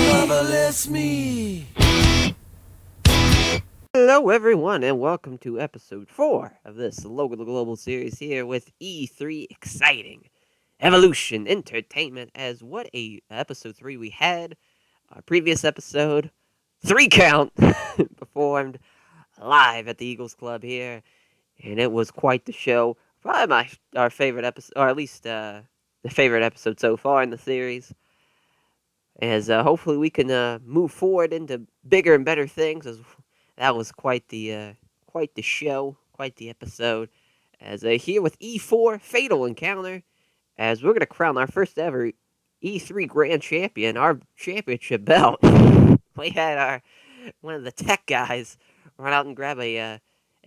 Marvelous me. Hello, everyone, and welcome to episode 4 of this local global series here with E3 Exciting Evolution Entertainment. As what a episode 3 we had. Our previous episode, 3 count, performed live at the Eagles Club here, and it was quite the show. Probably our favorite episode, or at least the favorite episode so far in the series. As hopefully we can move forward into bigger and better things. As that was quite the show, quite the episode. As here with E4 Fatal Encounter, as we're gonna crown our first ever E3 Grand Champion, our championship belt. We had our one of the tech guys run out and grab a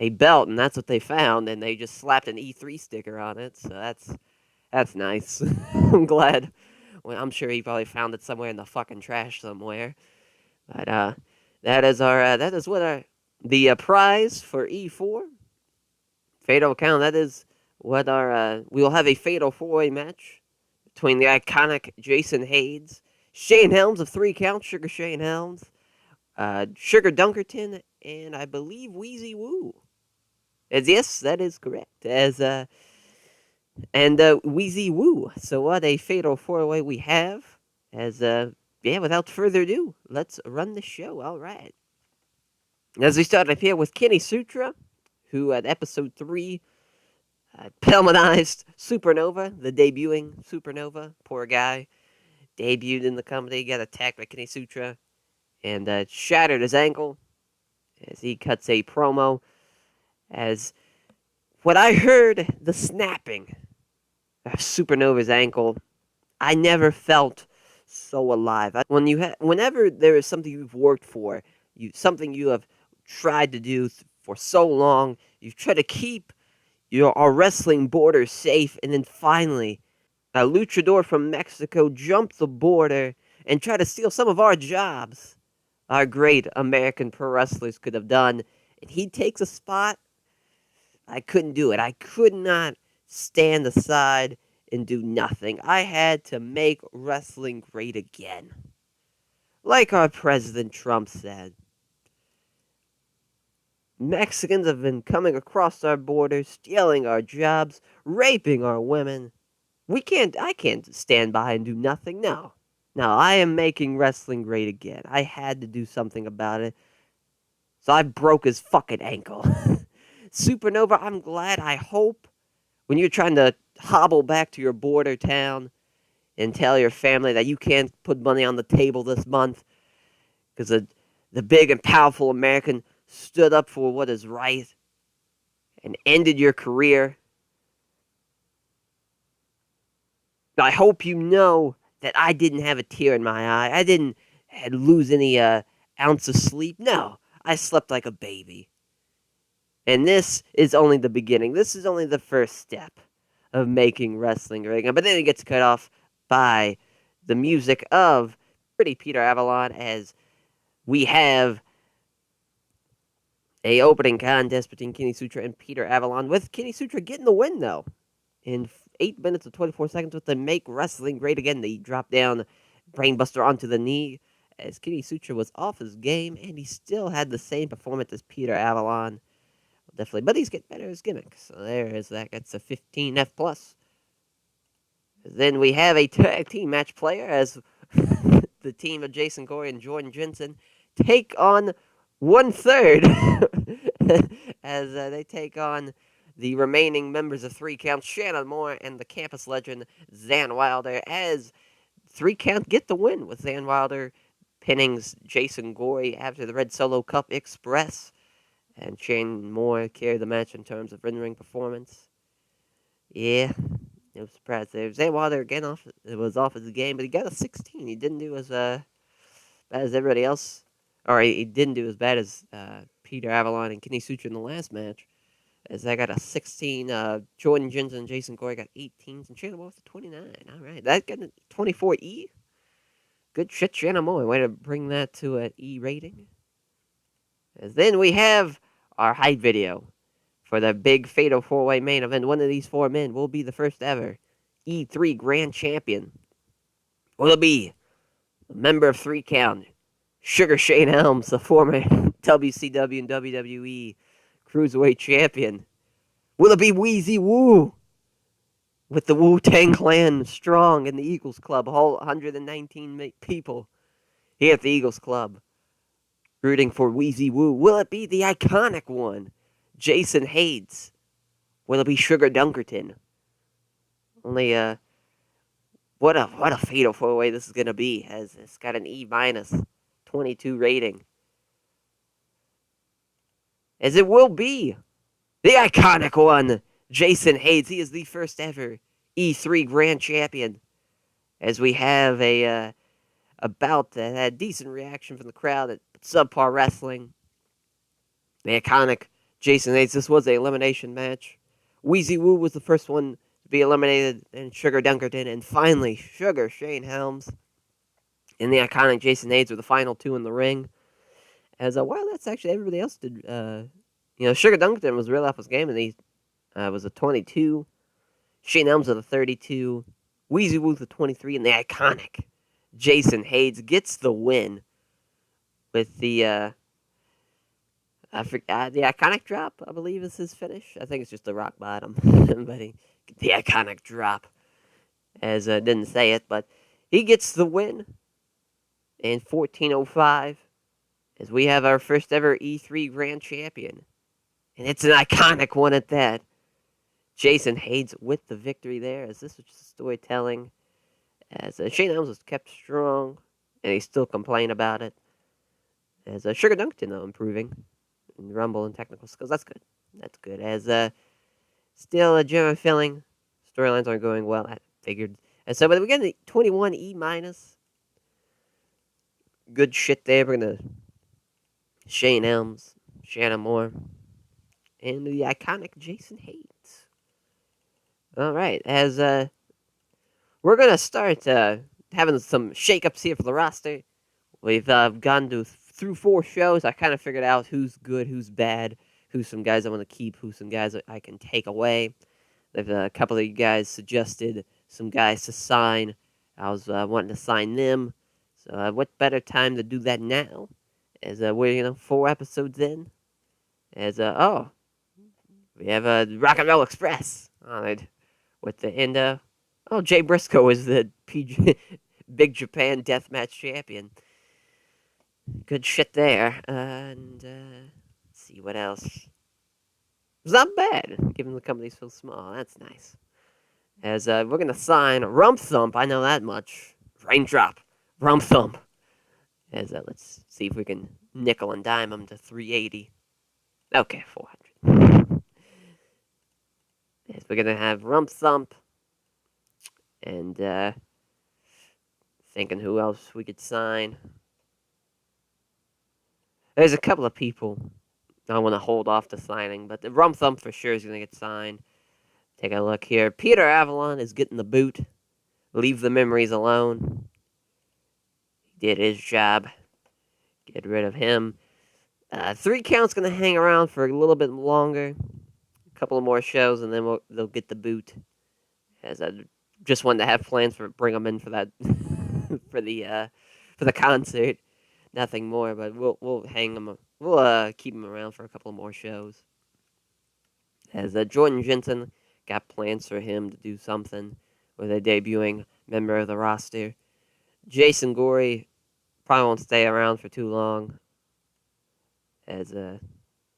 belt, and that's what they found, and they just slapped an E3 sticker on it. So that's nice. I'm glad. Well, I'm sure he probably found it somewhere in the fucking trash somewhere. But that is what the prize for E4 Fatal Count. That is what our we will have a fatal 4-way match between the iconic Jason Hayes, Shane Helms of 3 Count, Sugar Shane Helms, Sugar Dunkerton, and I believe Wheezy Woo. As yes, that is correct. As Wheezy Woo. So what a fatal 4-way we have. As yeah, without further ado, let's run the show. All right. As we start up here with Kenny Sutra, who at episode 3 pelmanized Supernova, the debuting Supernova. Poor guy. Debuted in the company, got attacked by Kenny Sutra, and shattered his ankle as he cuts a promo. As what I heard, the snapping of Supernova's ankle, I never felt so alive. Whenever there is something you've worked for, something you have tried to do for so long, you try to keep our wrestling border safe, and then finally, a luchador from Mexico jumped the border and tried to steal some of our jobs. Our great American pro wrestlers could have done, and he takes a spot. I couldn't do it. I could not stand aside and do nothing. I had to make wrestling great again. Like our President Trump said, Mexicans have been coming across our borders, stealing our jobs, raping our women. I can't stand by and do nothing. No. No, I am making wrestling great again. I had to do something about it. So I broke his fucking ankle. Supernova, I'm glad. I hope when you're trying to hobble back to your border town and tell your family that you can't put money on the table this month because the big and powerful American stood up for what is right and ended your career. I hope you know that I didn't have a tear in my eye. I didn't lose any ounce of sleep. No, I slept like a baby. And this is only the beginning. This is only the first step of making wrestling great. But then it gets cut off by the music of Pretty Peter Avalon, as we have a opening contest between Kenny Sutra and Peter Avalon, with Kenny Sutra getting the win, though. In 8 minutes and 24 seconds with the Make Wrestling Great Again. They drop down Brainbuster onto the knee, as Kenny Sutra was off his game, and he still had the same performance as Peter Avalon. Definitely, but he's getting better at his gimmick. So there is that. That's a 15 F+. Then we have a tag team match player, as the team of Jason Corey and Jordan Jensen take on 1/3 as they take on the remaining members of 3 Count, Shannon Moore and the campus legend Zan Wilder, as 3 Count get the win, with Zan Wilder pinning Jason Corey after the Red Solo Cup Express. And Shane Moore carried the match in terms of in-ring performance. Yeah, no surprise there. Zan Wilder again was off his game, but he got a 16. He didn't do as bad as everybody else. Or he didn't do as bad as Peter Avalon and Kenny Sutra in the last match, as I got a 16. Jordan Jensen and Jason Corey got 18s, and Shannon Moore with a 29. All right, that got a 24E. Good shit, Shannon Moore. Way to bring that to an E rating. As then we have our hype video for the big fatal 4-way main event. One of these 4 men will be the first ever E3 Grand Champion? Will it be a member of 3 Count, Sugar Shane Helms, the former WCW and WWE Cruiserweight Champion? Will it be Wheezy Woo with the Wu Tang Clan strong in the Eagles Club, all 119 people here at the Eagles Club rooting for Wheezy Woo? Will it be the iconic one, Jason Hayes? Will it be Sugar Dunkerton? Only what a fatal four-way this is gonna be, as it's got an E minus 22 rating. As it will be the iconic one, Jason Hayes. He is the first ever E3 Grand Champion. As we have a bout that had decent reaction from the crowd at Subpar Wrestling. The iconic Jason Hayes. This was an elimination match. Wheezy Woo was the first one to be eliminated, and Sugar Dunkerton, and finally Sugar Shane Helms and the iconic Jason Hayes were the final two in the ring. As well, that's actually everybody else did. Sugar Dunkerton was real off his game, and he was a 22. Shane Helms with a 32. Wheezy Woo with a 23, and the iconic Jason Hayes gets the win with the the iconic drop, I believe, is his finish. I think it's just the rock bottom, but the iconic drop, as didn't say it, but he gets the win in 14:05, as we have our first ever E3 Grand Champion, and it's an iconic one at that. Jason Hayes with the victory there, as this was just storytelling, as Shane Helms was kept strong, and he still complained about it, as Sugar Dunkerton, though, improving in Rumble and technical skills. That's good. That's good. As still a general feeling, storylines aren't going well. I figured. And so, but we get a 21 E minus. Good shit there. We're gonna Shane Helms, Shannon Moore, and the iconic Jason Hayes. All right, as we're gonna start having some shakeups here for the roster. We've gone through 4 shows. I kind of figured out who's good, who's bad, who's some guys I want to keep, who's some guys I can take away. There's a couple of you guys suggested some guys to sign. I was wanting to sign them. So what better time to do that now? As we're 4 episodes in. As we have Rock and Roll Express on it with the end. Jay Briscoe is the PG Big Japan Deathmatch champion. Good shit there. And let's see what else. It's not bad, given the company's so small. That's nice. As we're going to sign Rump Thump. I know that much. Raindrop. Rump Thump. As let's see if we can nickel and dime him to 380. Okay, 400. As we're going to have Rump Thump. And thinking who else we could sign. There's a couple of people I want to hold off to signing, but the Rump Thump for sure is going to get signed. Take a look here. Peter Avalon is getting the boot. Leave the memories alone. He did his job. Get rid of him. 3 Count's going to hang around for a little bit longer. A couple of more shows, and then they'll get the boot. As I just wanted to have plans for bring them in for that for the concert. Nothing more, but we'll hang them. We'll keep them around for a couple more shows. As Jordan Jensen, got plans for him to do something with a debuting member of the roster. Jason Gorey probably won't stay around for too long. As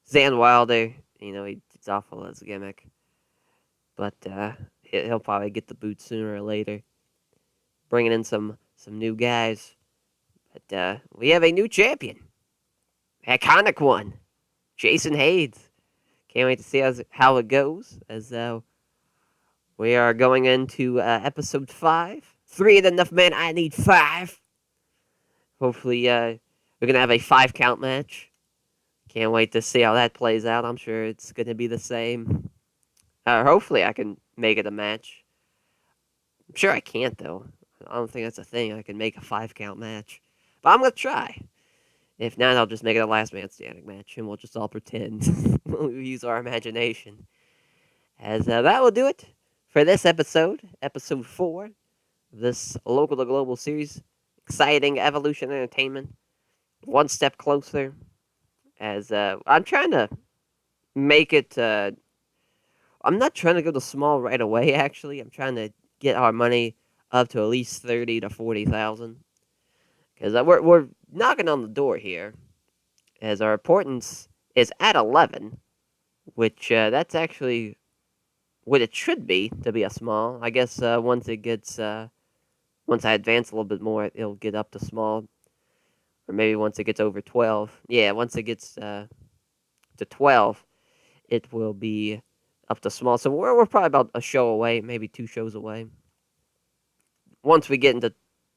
Zan Wilder, he's awful as a gimmick, but he'll probably get the boot sooner or later. Bringing in some new guys. But we have a new champion. Iconic one. Jason Hayes. Can't wait to see how it goes. As we are going into episode 5. 3 ain't enough, man. I need 5. Hopefully we're going to have a 5 count match. Can't wait to see how that plays out. I'm sure it's going to be the same. Hopefully I can make it a match. I'm sure I can't, though. I don't think that's a thing. I can make a 5 count match. But I'm going to try. If not, I'll just make it a last man standing match, and we'll just all pretend. We'll use our imagination. As that will do it for this episode 4, this local to global series, exciting evolution entertainment, one step closer. As I'm trying to make it. I'm not trying to go to small right away. Actually, I'm trying to get our money up to at least 30 to 40,000 because we're knocking on the door here. As our importance is at 11, which that's actually what it should be to be a small. I guess once I advance a little bit more, it'll get up to small, or maybe once it gets over 12. Yeah, once it gets to 12, it will be up to small. So we're probably about a show away, maybe 2 shows away. Once we get into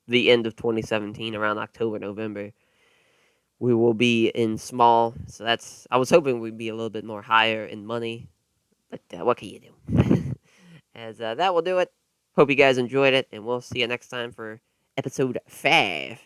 the end of 2017, around October, November, we will be in small. So I was hoping we'd be a little bit more higher in money, but what can you do? As that will do it. Hope you guys enjoyed it, and we'll see you next time for episode 5.